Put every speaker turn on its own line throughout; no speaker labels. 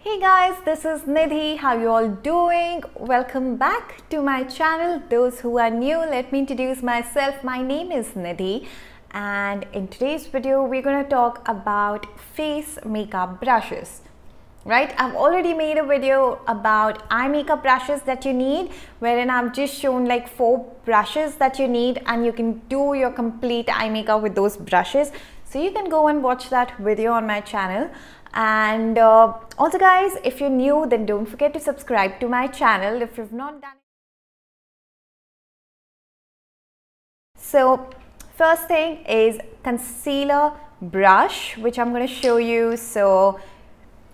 Hey guys, this is Nidhi. How you all doing? Welcome back to my channel. Those who are new, let me introduce myself. My name is Nidhi, and in today's video we're going to talk about face makeup brushes. Right, I've already made a video about eye makeup brushes that you need, wherein I've just shown like 4 brushes that you need and you can do your complete eye makeup with those brushes. So you can go and watch that video on my channel. And also guys, if you're new, then don't forget to subscribe to my channel if you've not done it. So first thing is concealer brush, which I'm going to show you. So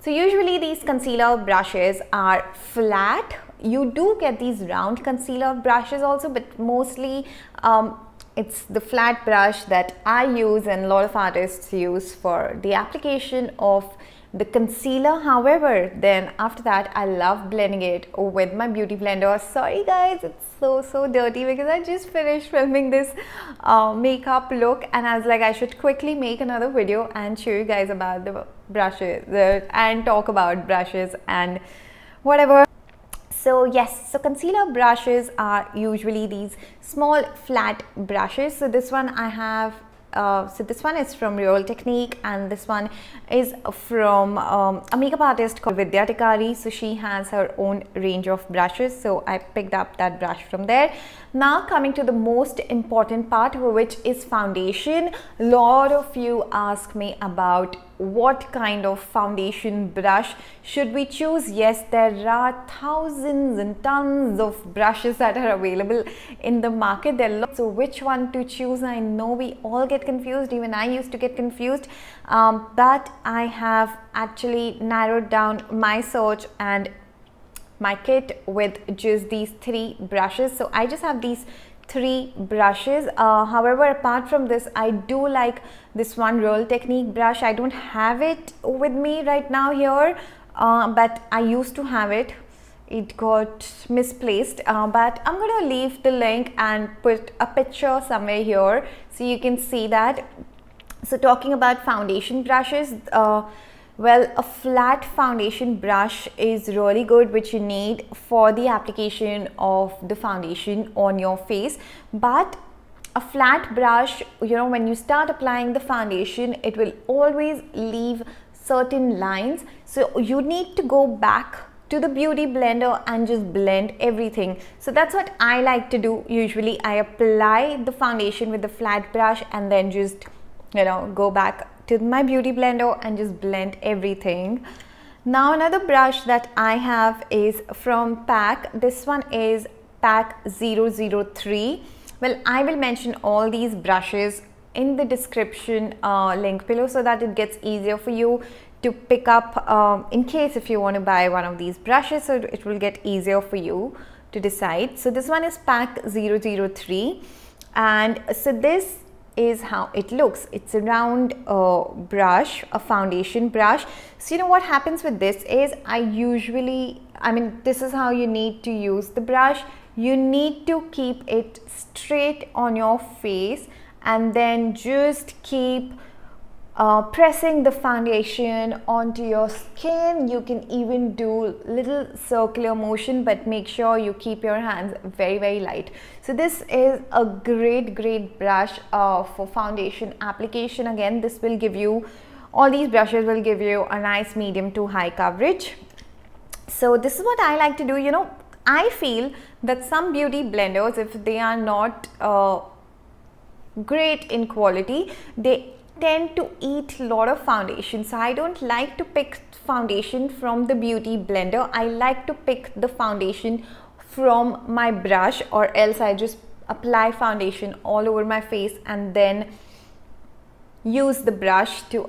usually these concealer brushes are flat. You do get these round concealer brushes also, but mostly it's the flat brush that I use and a lot of artists use for the application of the concealer. However, then after that I love blending it with my beauty blender. Sorry guys, it's so dirty because I just finished filming this makeup look and I was like I should quickly make another video and show you guys about the brushes and talk about brushes and whatever. So yes, so concealer brushes are usually these small flat brushes. So this one I have, so this one is from Real Technique and this one is from a makeup artist called Vidya Tikari. So she has her own range of brushes, so I picked up that brush from there. Now coming to the most important part, which is foundation. A lot of you ask me about what kind of foundation brush should we choose. Yes, there are thousands and tons of brushes that are available in the market. There are lots, so which one to choose? I know we all get confused, even I used to get confused, but I have actually narrowed down my search and my kit with just these 3 brushes. So I just have these 3 brushes. However, apart from this, I do like this one Real Technique brush. I don't have it with me right now here, but I used to have it. It got misplaced, but I'm going to leave the link and put a picture somewhere here so you can see that. So talking about foundation brushes, well, a flat foundation brush is really good, which you need for the application of the foundation on your face. But a flat brush, you know, when you start applying the foundation, it will always leave certain lines. So you need to go back to the beauty blender and just blend everything. So that's what I like to do. Usually I apply the foundation with the flat brush and then just, you know, go back to my beauty blender and just blend everything. Now another brush that I have is from PAC. This one is PAC 003. Well, I will mention all these brushes in the description link below so that it gets easier for you to pick up in case if you want to buy one of these brushes, so it will get easier for you to decide. So this one is PAC 003 and so this is how it looks. It's a round brush, a foundation brush. So you know what happens with this is this is how you need to use the brush. You need to keep it straight on your face and then just keep pressing the foundation onto your skin. You can even do little circular motion, but make sure you keep your hands very light. So this is a great brush for foundation application. Again, this will give you, all these brushes will give you a nice medium to high coverage. So this is what I like to do. You know, I feel that some beauty blenders, if they are not great in quality, they tend to eat a lot of foundation. So I don't like to pick foundation from the beauty blender. I like to pick the foundation from my brush, or else I just apply foundation all over my face and then use the brush to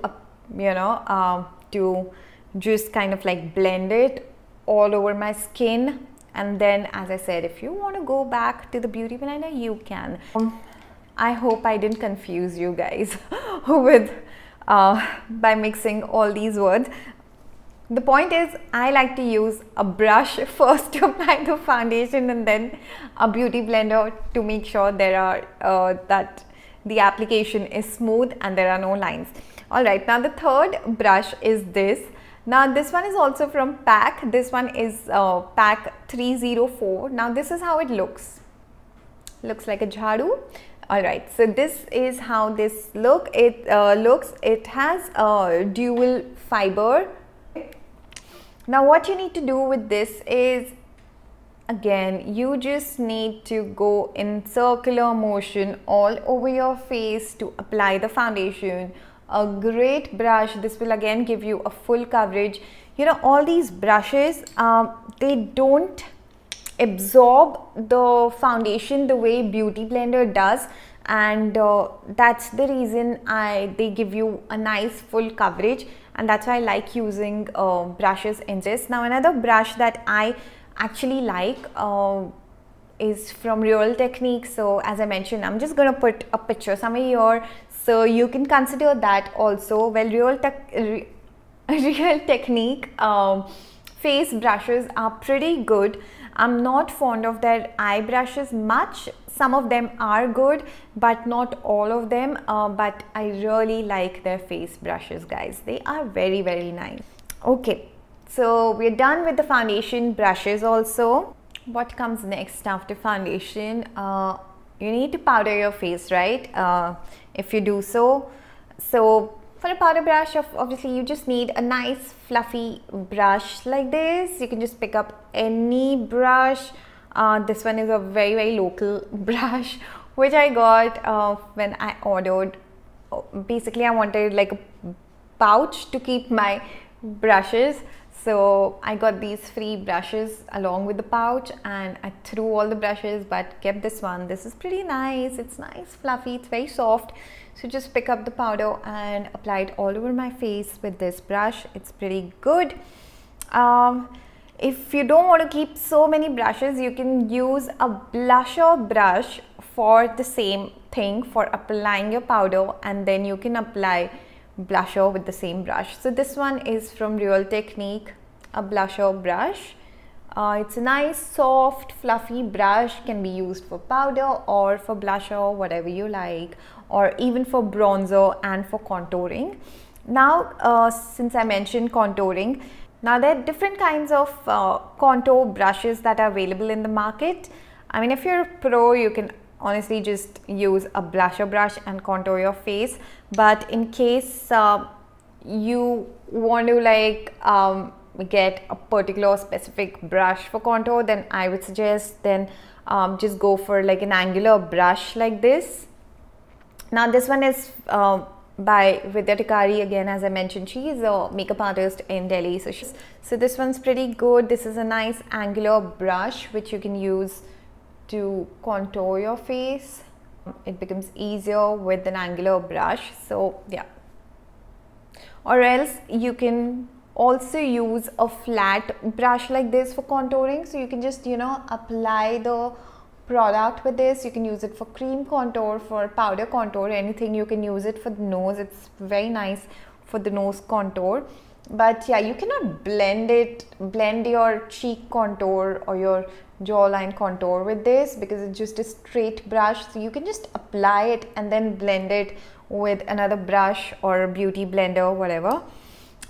to just kind of like blend it all over my skin. And then, as I said, if you want to go back to the beauty blender, you can. I hope I didn't confuse you guys with by mixing all these words. The point is, I like to use a brush first to apply the foundation and then a beauty blender to make sure there are that the application is smooth and there are no lines. Alright, now the third brush is this, Now this one is also from PAC. This one is PAC 304. Now this is how it looks. Looks like a jharu. Alright, so this is how this looks. It has a dual fiber. Now what you need to do with this is, again, you just need to go in circular motion all over your face to apply the foundation. A great brush. This will again give you a full coverage. You know, all these brushes, they don't absorb the foundation the way Beauty Blender does, and that's the reason they give you a nice full coverage, and that's why I like using brushes in this. Now another brush that I actually like is from Real Technique. So as I mentioned, I'm just gonna put a picture somewhere here so you can consider that also. Well, Real Technique face brushes are pretty good. I'm not fond of their eye brushes much. Some of them are good, but not all of them. But I really like their face brushes, guys. They are very, very nice. Okay, so we're done with the foundation brushes also. What comes next after foundation? You need to powder your face, right? If you do so. So for a powder brush, obviously you just need a nice fluffy brush like this. You can just pick up any brush. This one is a very, very local brush which I got when I ordered. Basically I wanted like a pouch to keep my brushes, so I got these free brushes along with the pouch, and I threw all the brushes but kept this one. This is pretty nice. It's nice, fluffy, it's very soft. So just pick up the powder and apply it all over my face with this brush. It's pretty good. If you don't want to keep so many brushes, you can use a blusher brush for the same thing, for applying your powder, and then you can apply blusher with the same brush. So this one is from Real Technique, a blusher brush. It's a nice soft fluffy brush, can be used for powder or for blusher, whatever you like, or even for bronzer and for contouring. Now since I mentioned contouring, now there are different kinds of contour brushes that are available in the market. I mean, if you're a pro, you can honestly just use a blusher brush and contour your face, but in case you want to like get a particular specific brush for contour, then I would suggest then just go for like an angular brush like this. Now this one is by Vidya Tikari. Again, as I mentioned, she is a makeup artist in Delhi, so this one's pretty good. This is a nice angular brush which you can use to contour your face. It becomes easier with an angular brush, so yeah. Or else you can also use a flat brush like this for contouring. So you can just, you know, apply the product with this. You can use it for cream contour, for powder contour, anything. You can use it for the nose. It's very nice for the nose contour. But yeah, you cannot blend your cheek contour or your jawline contour with this, because it's just a straight brush. So you can just apply it and then blend it with another brush or a beauty blender, whatever.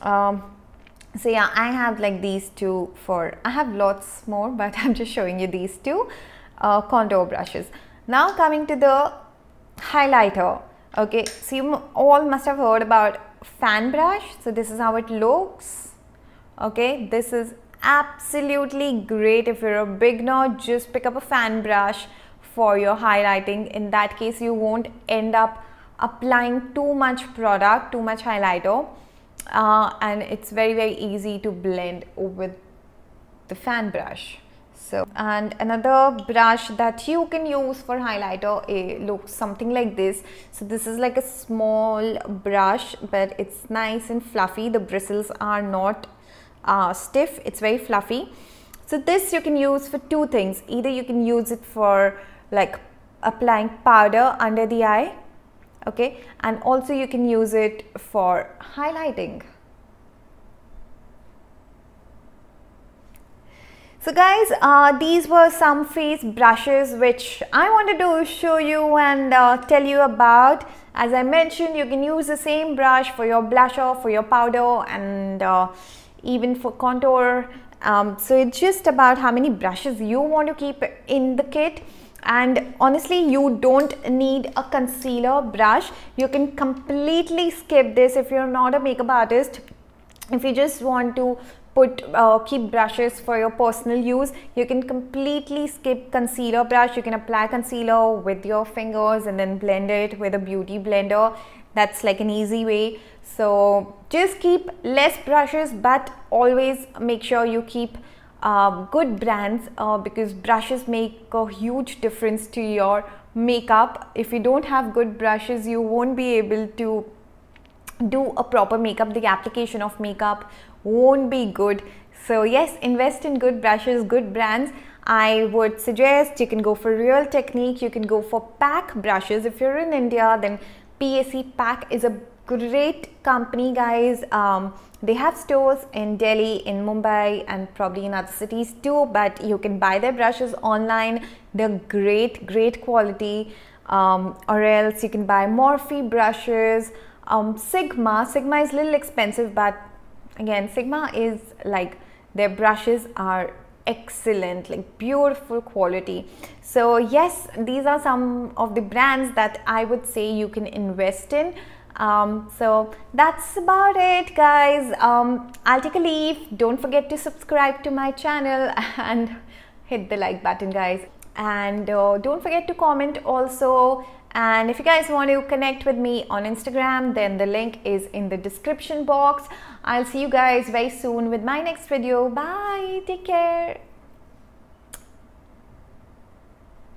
So yeah, I have like these two I have lots more, but I'm just showing you these two contour brushes. Now coming to the highlighter. Okay, so you all must have heard about fan brush. So this is how it looks. Okay, this is absolutely great. If you're a beginner, just pick up a fan brush for your highlighting. In that case, you won't end up applying too much product, too much highlighter, and it's very, very easy to blend with the fan brush. So, and another brush that you can use for highlighter looks something like this. So this is like a small brush, but it's nice and fluffy. The bristles are not stiff, it's very fluffy. So this you can use for two things. Either you can use it for like applying powder under the eye, okay, and also you can use it for highlighting. So guys, these were some face brushes which I wanted to show you and tell you about. As I mentioned, you can use the same brush for your blusher, for your powder, and even for contour. So it's just about how many brushes you want to keep in the kit. And honestly, you don't need a concealer brush. You can completely skip this if you're not a makeup artist. If you just want to keep brushes for your personal use, you can completely skip concealer brush. You can apply concealer with your fingers and then blend it with a beauty blender. That's like an easy way. So just keep less brushes, but always make sure you keep good brands, because brushes make a huge difference to your makeup. If you don't have good brushes, you won't be able to do a proper makeup. The application of makeup won't be good. So yes, invest in good brushes, good brands. I would suggest you can go for Real Technique. You can go for PAC brushes. If you're in India, then PAC PAC is a great company, guys. They have stores in Delhi, in Mumbai, and probably in other cities too, but you can buy their brushes online. They're great quality. Or else you can buy Morphe brushes. Sigma is a little expensive, but again, Sigma is like, their brushes are excellent, like beautiful quality. So yes, these are some of the brands that I would say you can invest in. So that's about it, guys. I'll take a leave. Don't forget to subscribe to my channel and hit the like button, guys. And don't forget to comment also. And if you guys want to connect with me on Instagram, then the link is in the description box. I'll see you guys very soon with my next video. Bye. Take care.